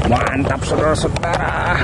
Mantap saudara-saudara.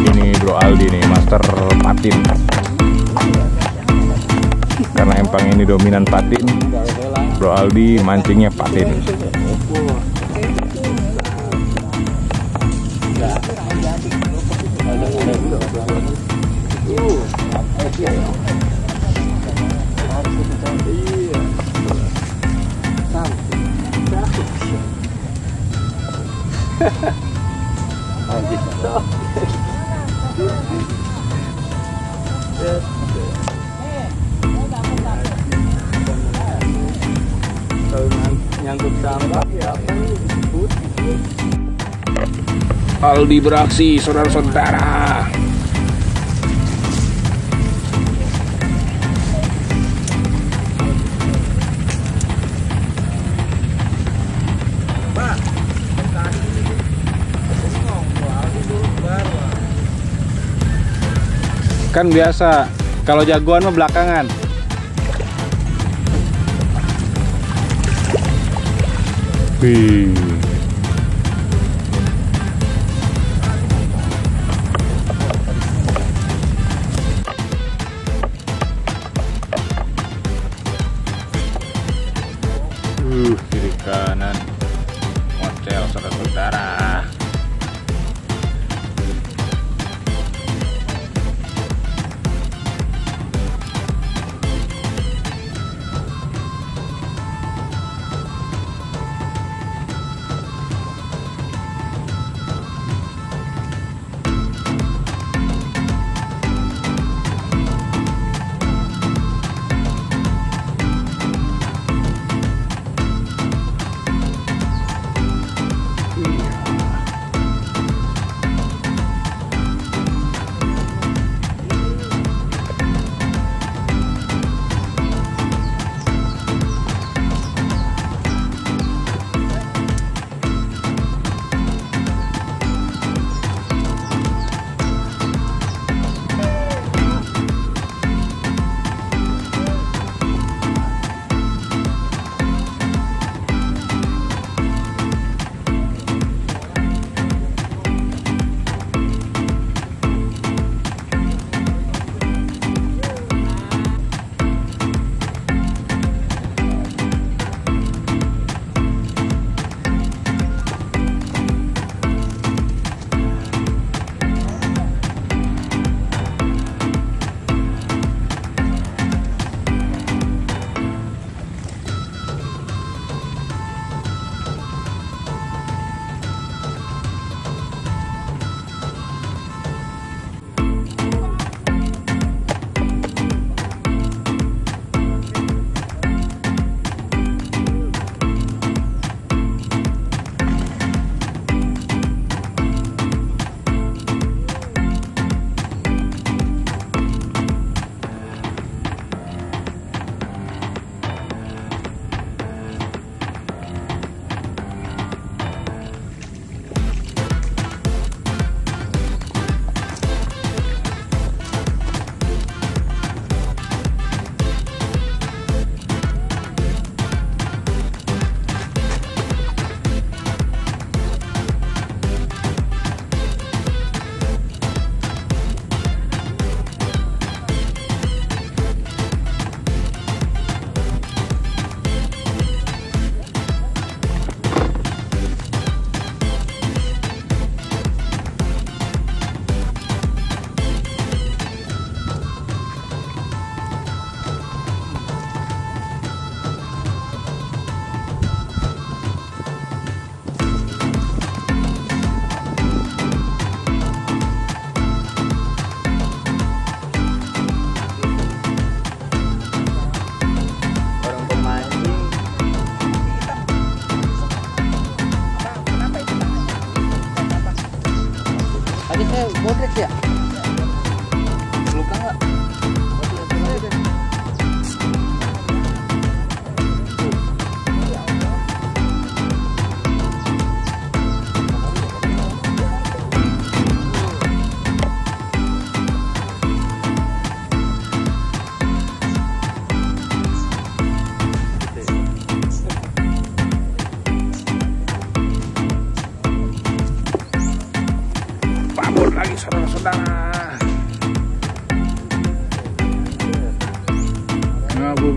Ini Bro Aldi nih, master patin. Karena empang ini dominan patin, Bro Aldi mancingnya patin. Nyangkut sampah ya. Aldi beraksi saudara-saudara. Kan biasa kalau jagoan mah belakangan. Wih. Kiri kanan motel saudara-saudara.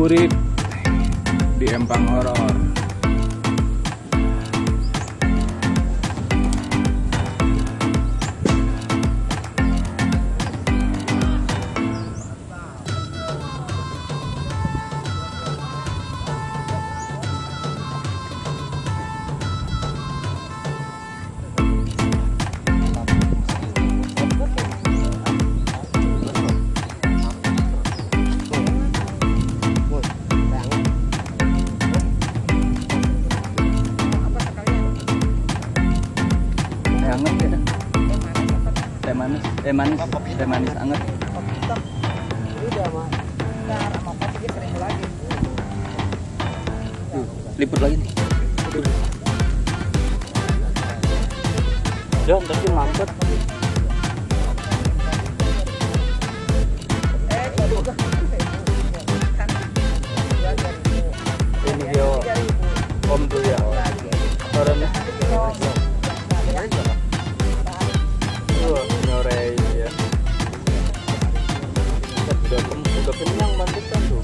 Ngabuburit di empang horor. Teh manis anget. Liput lagi nih. Jangan tapi mampet. Ini dia om tuh ya. Orangnya. Nyorei ya. Udah kenyang bantukan tuh.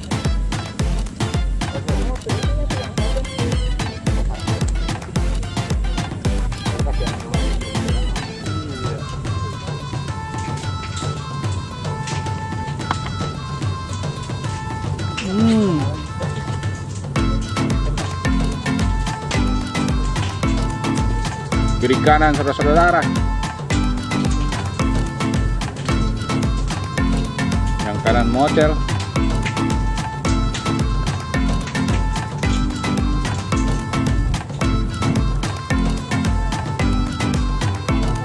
Kiri kanan saudara-saudara. Yang kanan motel.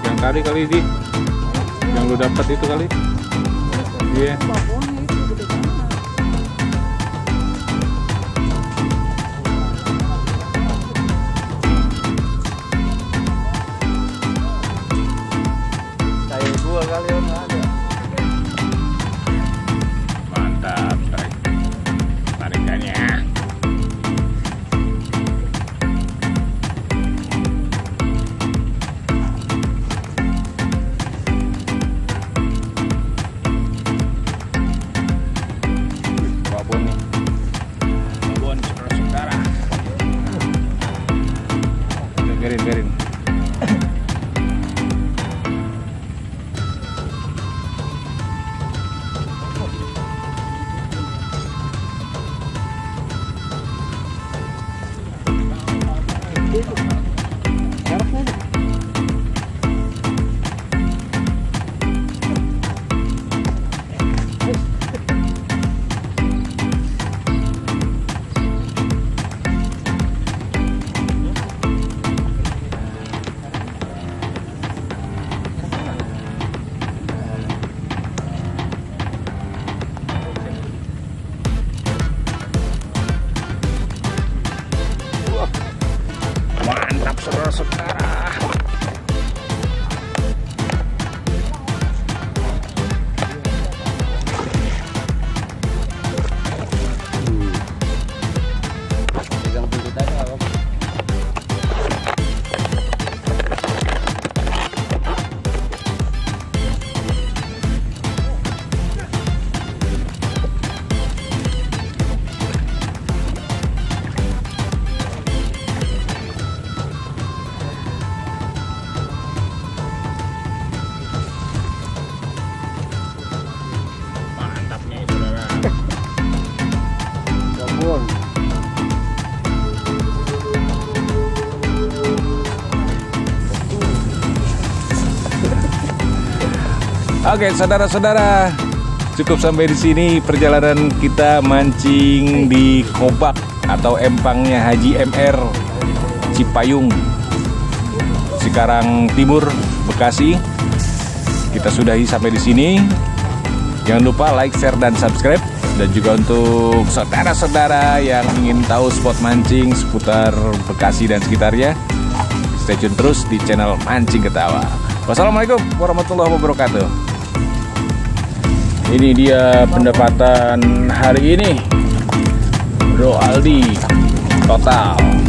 Yang tadi kali ini, yang lu dapat itu kali. Iya. Yeah. Kali nggak ada. Mantap tarikannya. Babon nih, babon saudara-saudara. Biarin. Mantap saudara-saudara. Pegang buntut aja Om. Oke, saudara-saudara, cukup sampai di sini perjalanan kita mancing di Kobak atau empangnya Haji MR Cipayung, Cikarang Timur, Bekasi. Kita sudahi sampai di sini. Jangan lupa like, share, dan subscribe. Dan juga untuk saudara-saudara yang ingin tahu spot mancing seputar Bekasi dan sekitarnya, stay tune terus di channel Mancing Ketawa. Wassalamualaikum warahmatullahi wabarakatuh. Ini dia pendapatan hari ini, Bro Aldi total